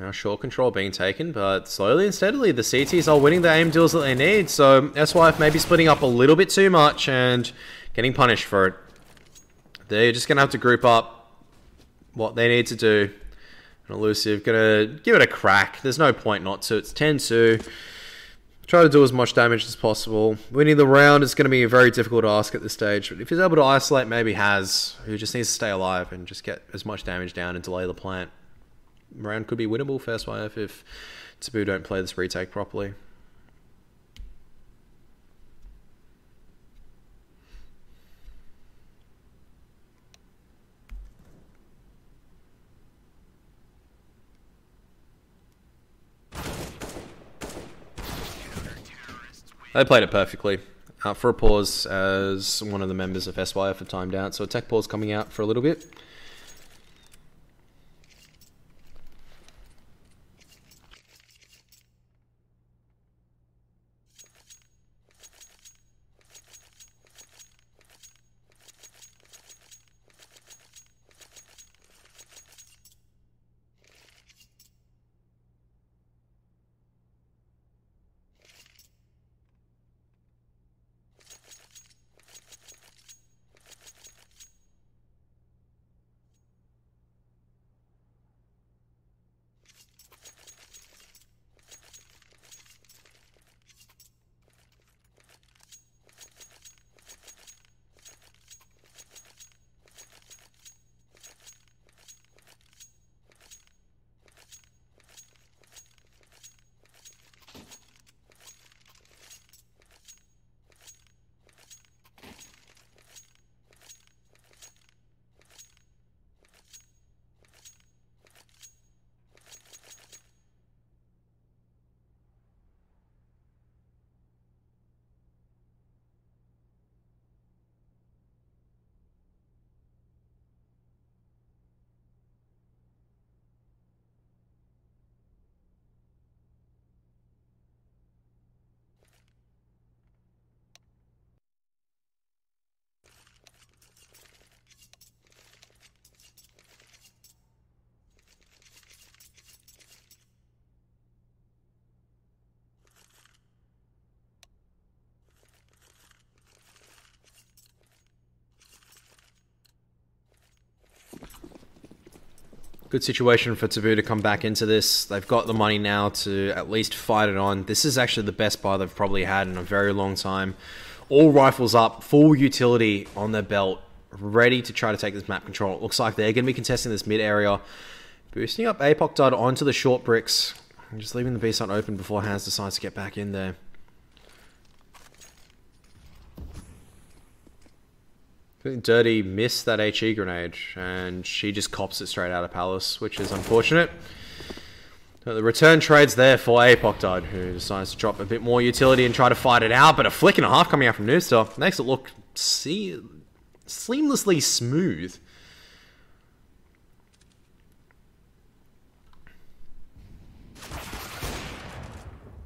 Now short control being taken, but slowly and steadily the CTs are winning the aim deals that they need. So SYF may be splitting up a little bit too much and getting punished for it. They're just going to have to group up what they need to do. And Elusive going to give it a crack. There's no point not to. It's 10-2. Try to do as much damage as possible. Winning the round is going to be a very difficult ask at this stage. But if he's able to isolate maybe Haz, who just needs to stay alive and just get as much damage down and delay the plant, round could be winnable for SYF if Taboo don't play this retake properly. They played it perfectly. For a pause as one of the members of SYF have timed out, so a tech pause coming out for a little bit. Good situation for Taboo to come back into this. They've got the money now to at least fight it on. This is actually the best buy they've probably had in a very long time. All rifles up, full utility on their belt, ready to try to take this map control. It looks like they're going to be contesting this mid area. Boosting up Apoc Dud onto the short bricks. And just leaving the B site open before Hans decides to get back in there. I think Dirty missed that HE grenade, and she just cops it straight out of Palace, which is unfortunate. But the return trade's there for Apoc Dud, who decides to drop a bit more utility and try to fight it out, but a flick and a half coming out from Nooster makes it look seamlessly smooth.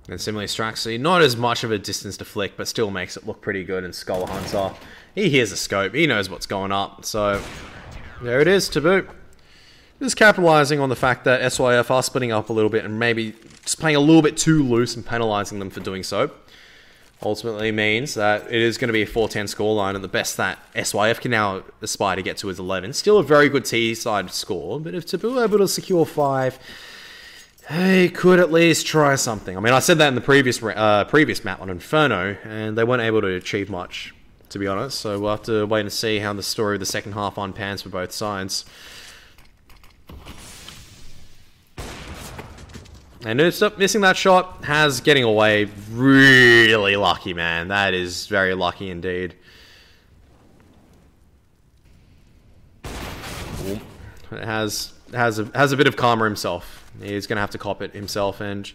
And similarly, Straxy, not as much of a distance to flick, but still makes it look pretty good. And Skull Hunter, he hears the scope, he knows what's going up. So, there it is, Taboo. Just capitalizing on the fact that SYF are splitting up a little bit and maybe just playing a little bit too loose and penalizing them for doing so. Ultimately means that it is going to be a 4-10 scoreline, and the best that SYF can now aspire to get to is 11. Still a very good T-side score, but if Taboo are able to secure 5... they could at least try something. I mean, I said that in the previous map on Inferno, and they weren't able to achieve much, to be honest. So we'll have to wait and see how the story of the second half unpans for both sides. And missing that shot, Has getting away. Really lucky, man. That is very lucky indeed. Has a bit of karma himself. He's going to have to cop it himself, and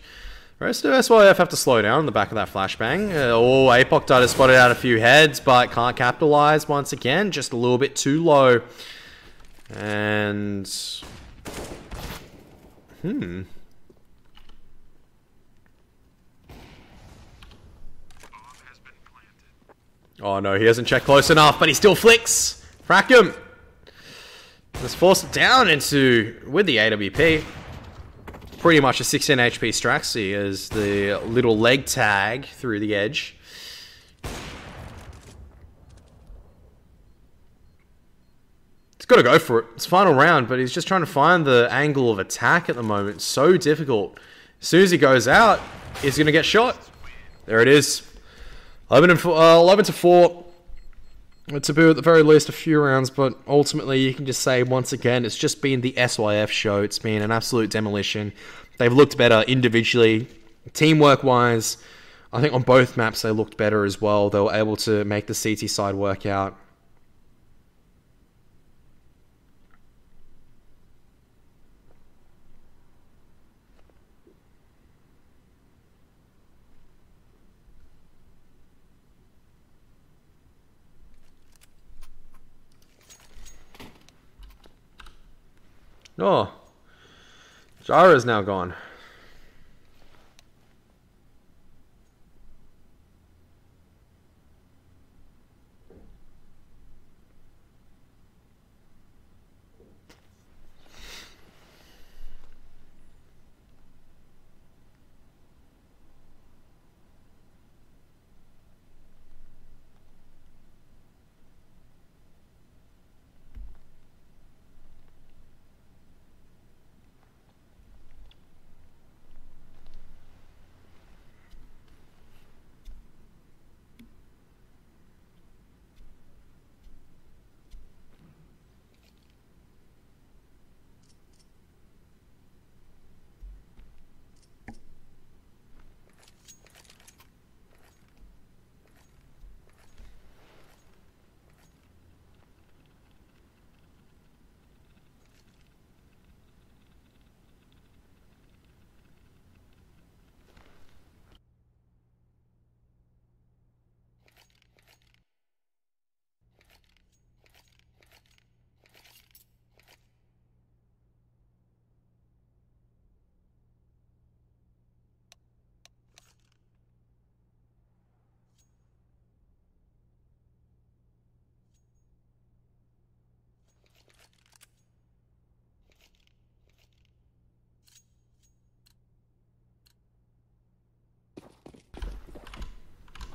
the rest of SYF have to slow down on the back of that flashbang. Apoc Dud has spotted out a few heads, but can't capitalize once again. Just a little bit too low. And... oh no, he hasn't checked close enough, but he still flicks. Frack him. Let's force it down with the AWP. pretty much a 16 HP Straxy as the little leg tag through the edge. He's got to go for it. It's final round, but he's just trying to find the angle of attack at the moment. It's so difficult. As soon as he goes out, he's going to get shot. There it is. 11 to 4. Taboo at the very least a few rounds, but ultimately you can just say once again it's just been the SYF show. It's been an absolute demolition. They've looked better individually, teamwork wise. I think on both maps they looked better as well. They were able to make the CT side work out. Oh, Jara's now gone.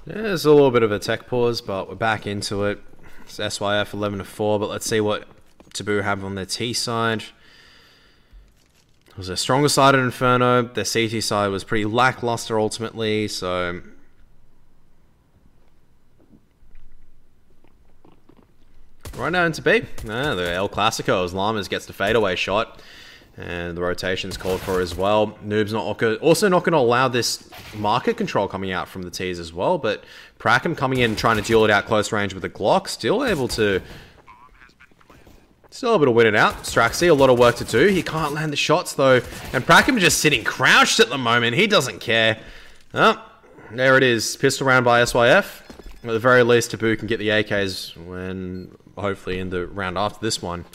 Yeah, there's a little bit of a tech pause, but we're back into it. It's SYF 11 to 4, but let's see what Taboo have on their T side. It was a stronger side of Inferno. Their CT side was pretty lackluster ultimately, so right now into B. The El Clasico as Lamas gets the fadeaway shot. And the rotation's called for as well. Noob's also not going to allow this market control coming out from the T's as well. But Prackham coming in and trying to duel it out close range with a Glock. Still able to win it out. Straxy, a lot of work to do. He can't land the shots though. And Prackham just sitting crouched at the moment. He doesn't care. Oh, there it is. Pistol round by SYF. At the very least, Taboo can get the AKs when hopefully in the round after this one.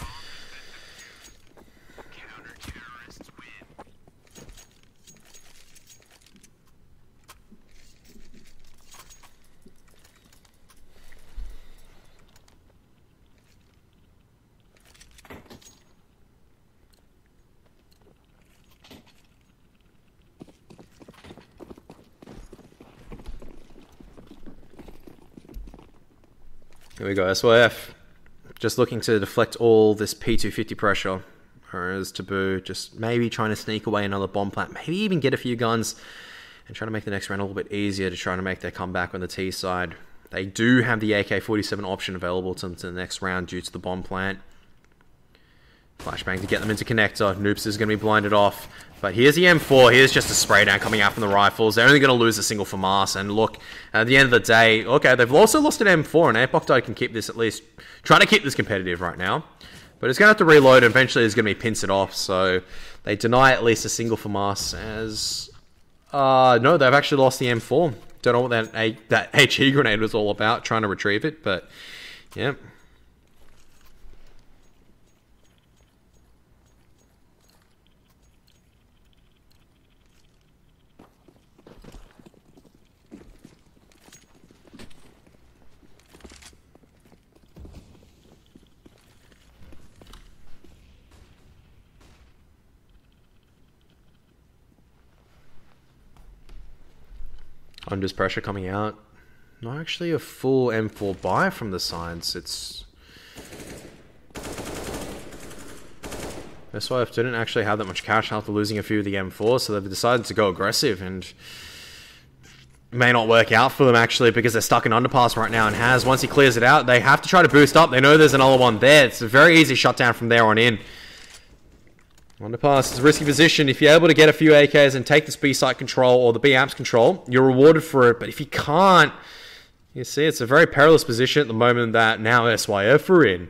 Here we go, SYF. Just looking to deflect all this P250 pressure. Whereas Taboo just maybe trying to sneak away another bomb plant. Maybe even get a few guns. And trying to make the next round a little bit easier to try to make their comeback on the T side. They do have the AK-47 option available to them to the next round due to the bomb plant. Flashbang to get them into connector. Noops is going to be blinded off. But here's the M4. Here's just a spray down coming out from the rifles. They're only going to lose a single FAMAS. And look, at the end of the day, okay, they've also lost an M4. And Apoctide can keep this at least, try to keep this competitive right now. But it's going to have to reload. And eventually it's going to be pincered off. So they deny at least a single FAMAS as... no, they've actually lost the M4. Don't know what that HE grenade was all about, trying to retrieve it. But, yeah. Under pressure coming out. Not actually a full M4 buy from the sides. It's... SYF didn't actually have that much cash after losing a few of the M4, so they've decided to go aggressive, and it may not work out for them actually because they're stuck in underpass right now, and Has, once he clears it out, they have to try to boost up. They know there's another one there. It's a very easy shutdown from there on in. Underpass is a risky position. If you're able to get a few AKs and take this B site control or the B amps control, you're rewarded for it, but if you can't, you see it's a very perilous position at the moment that now SYF are in.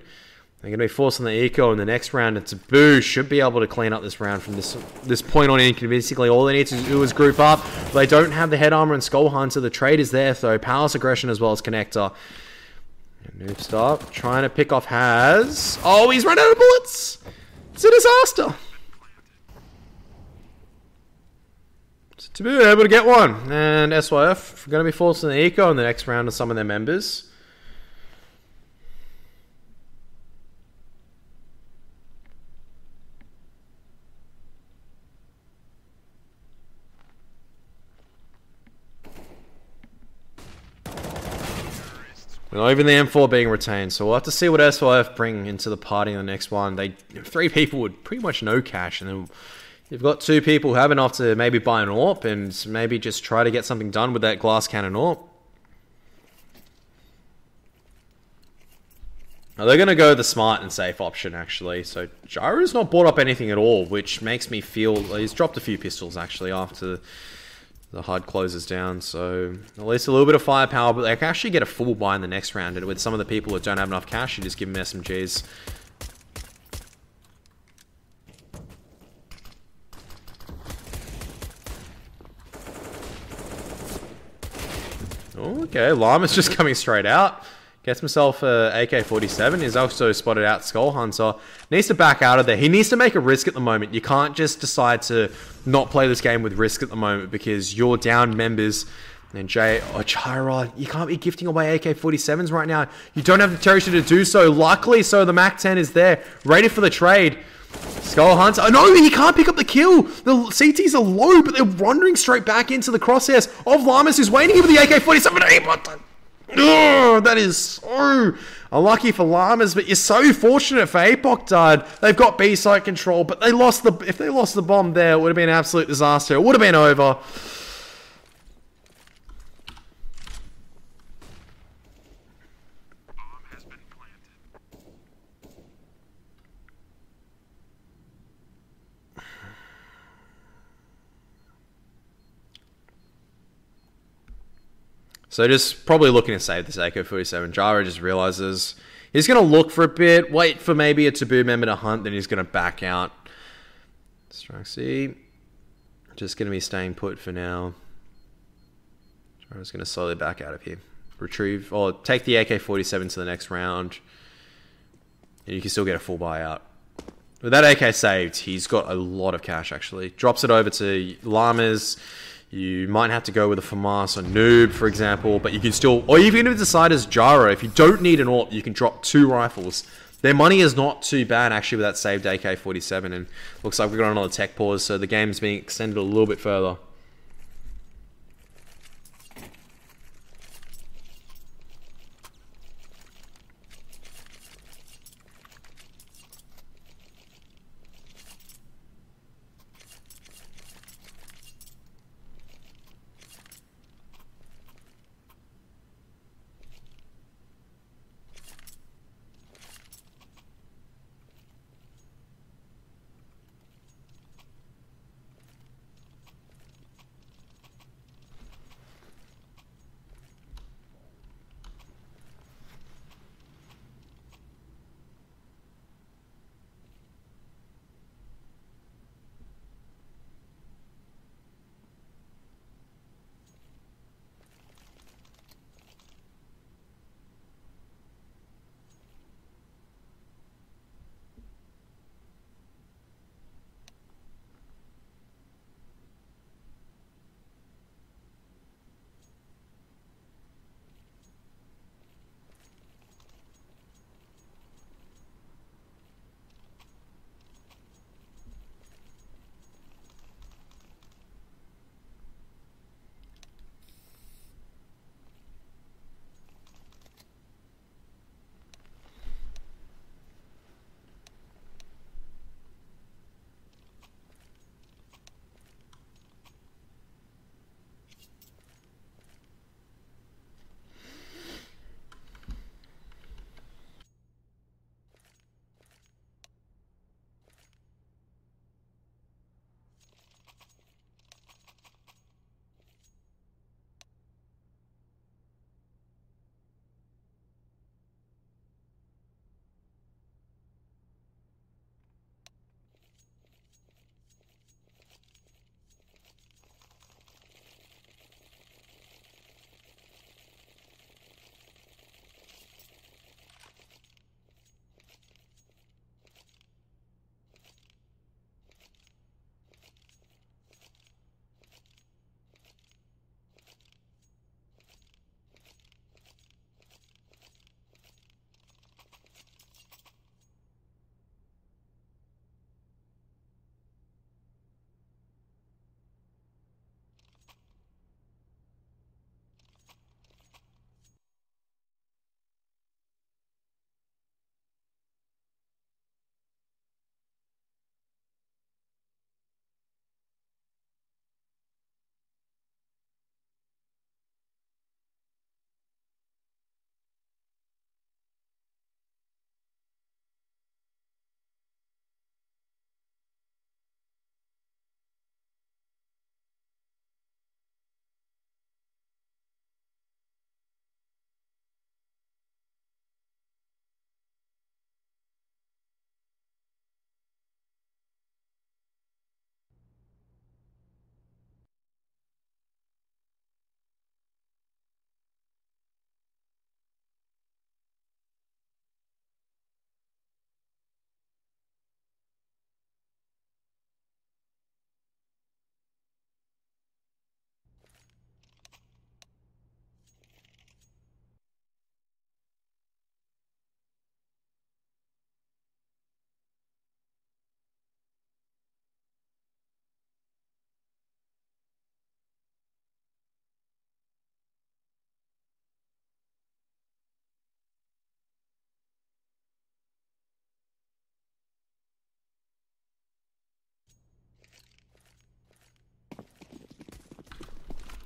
They're going to be forcing the eco in the next round, and Taboo should be able to clean up this round from this point on in convincingly. All they need to do is group up. They don't have the head armor and skull hunter. The trade is there, though. Powerless aggression as well as connector. Noob stop. Trying to pick off Has. Oh, he's run out of bullets. It's a disaster. So Taboo able to get one. And SYF are going to be forcing the eco in the next round of some of their members. Not even the M4 being retained, so we'll have to see what SYF bring into the party in the next one. 3 people with pretty much no cash, and then you've got 2 people who have enough to maybe buy an AWP and maybe just try to get something done with that glass cannon AWP. Now they're going to go the smart and safe option actually, so Gyro's not bought up anything at all, which makes me feel... He's dropped a few pistols actually after the HUD closes down, so at least a little bit of firepower, but they can actually get a full buy in the next round. And with some of the people that don't have enough cash, you just give them SMGs. Okay, Llama's just coming straight out. Gets himself a AK-47. He's also spotted out Skull Hunter. Needs to back out of there. He needs to make a risk at the moment. You can't just decide to not play this game with risk at the moment because you're down members. And Gyro, you can't be gifting away AK-47s right now. You don't have the territory to do so. Luckily, so the MAC-10 is there, ready for the trade. Skull Hunter. Oh no, he can't pick up the kill. The CTs are low, but they're wandering straight back into the crosshairs of Llamas, who's waiting here with the AK-47. Oh, that is so unlucky for Llamas, but you're so fortunate for APOC Dud. They've got B site control, but they lost if they lost the bomb there, it would have been an absolute disaster. It would have been over. So just probably looking to save this AK-47. Gyro just realizes he's going to look for a bit, wait for maybe a Taboo member to hunt, then he's going to back out. Strike C. Just going to be staying put for now. Gyro's going to slowly back out of here. Retrieve, or take the AK-47 to the next round. And you can still get a full buyout. With that AK saved, he's got a lot of cash actually. Drops it over to Llamas. You might have to go with a FAMAS or Noob, for example, but you can still... Or even if you decide as Gyro, if you don't need an AWP, you can drop 2 rifles. Their money is not too bad, actually, with that saved AK-47, and looks like we've got another tech pause, so the game's being extended a little bit further.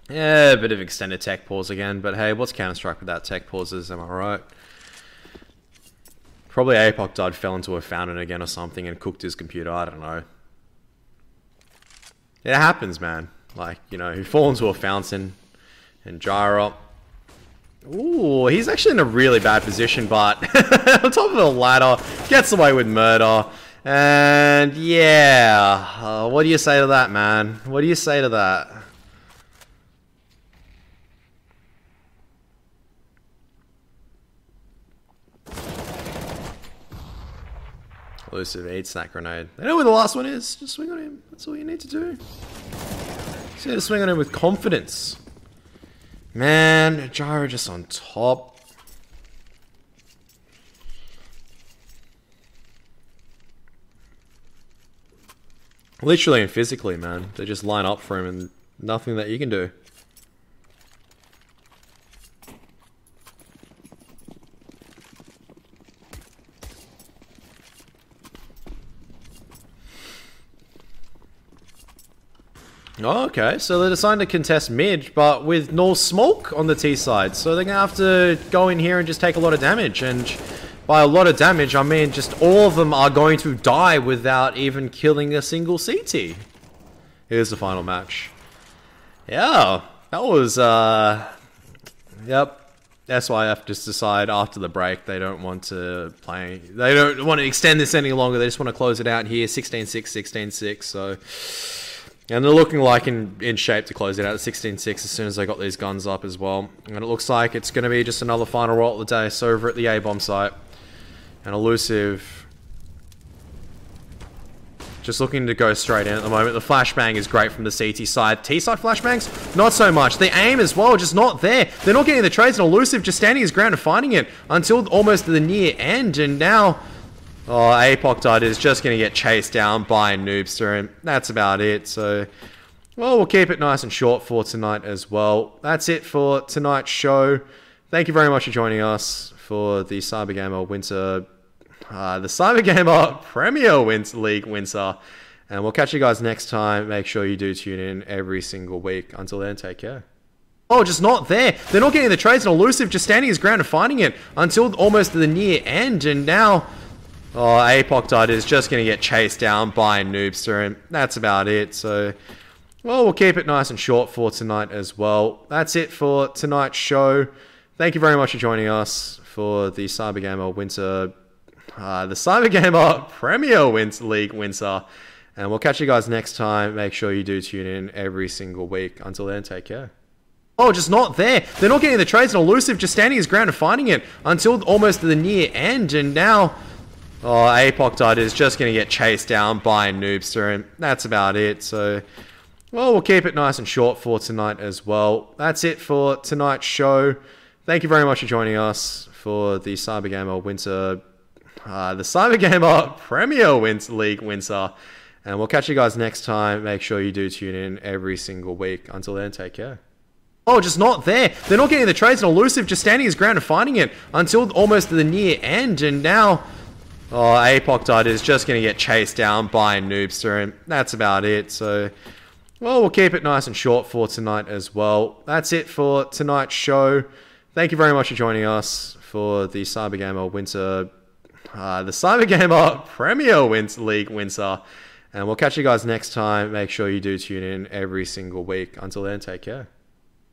Yeah, a bit of extended tech pause again, but hey, what's Counter-Strike without tech pauses, am I right? Probably APOC died, fell into a fountain again or something and cooked his computer, I don't know. It happens, man. Like, you know, he fall into a fountain and gyro. Ooh, he's actually in a really bad position, but on top of the ladder, gets away with murder. And yeah, what do you say to that, man? What do you say to that? Elusive eats that grenade. They know where the last one is. Just swing on him. That's all you need to do. Just need to swing on him with confidence. Man, Gyro just on top. Literally and physically, man. They just line up for him and nothing that you can do. Oh, okay, so they're deciding to contest mid, but with no smoke on the T side. So they're going to have to go in here and just take a lot of damage. And by a lot of damage, I mean just all of them are going to die without even killing a single CT. Here's the final match. Yeah, that was, yep. SYF just decide after the break they don't want to play. They don't want to extend this any longer. They just want to close it out here. 16-6, 16-6, so... And they're looking like in shape to close it out at 16-6 as soon as they got these guns up as well. And it looks like it's going to be just another final roll of the day. So over at the A-bomb site. And Elusive just looking to go straight in at the moment. The flashbang is great from the CT side. T-side flashbangs, not so much. The aim as well, just not there. They're not getting the trades, and Elusive just standing his ground and fighting it until almost the near end. And now... oh, APOC died is just going to get chased down by Noobster, and that's about it. So, well, we'll keep it nice and short for tonight as well. That's it for tonight's show. Thank you very much for joining us for the CyberGamer Winter... the CyberGamer Premier League Winter. And we'll catch you guys next time. Make sure you do tune in every single week. Until then, take care. Oh, just not there. They're not getting the trades, and Elusive just standing his ground and fighting it until almost the near end. And now... oh, APOC died is just going to get chased down by Noobster, and that's about it. So, well, we'll keep it nice and short for tonight as well. That's it for tonight's show. Thank you very much for joining us for the CyberGamer Winter... the CyberGamer Premier League Winter. And we'll catch you guys next time. Make sure you do tune in every single week. Until then, take care. Oh, just not there. They're not getting the trades, and Elusive just standing his ground and fighting it until almost the near end. And now... oh, APOC died is just going to get chased down by Noobster, and that's about it. So, well, we'll keep it nice and short for tonight as well. That's it for tonight's show. Thank you very much for joining us for the CyberGamer Winter... the CyberGamer Premier League Winter. And we'll catch you guys next time. Make sure you do tune in every single week. Until then, take care. Oh, just not there. They're not getting the trades, and Elusive just standing his ground and fighting it until almost the near end. And now... oh, APOC died is just going to get chased down by Noobster, and that's about it. So, well, we'll keep it nice and short for tonight as well. That's it for tonight's show. Thank you very much for joining us for the CyberGamer Winter... the CyberGamer Premier League Winter. And we'll catch you guys next time. Make sure you do tune in every single week. Until then, take care.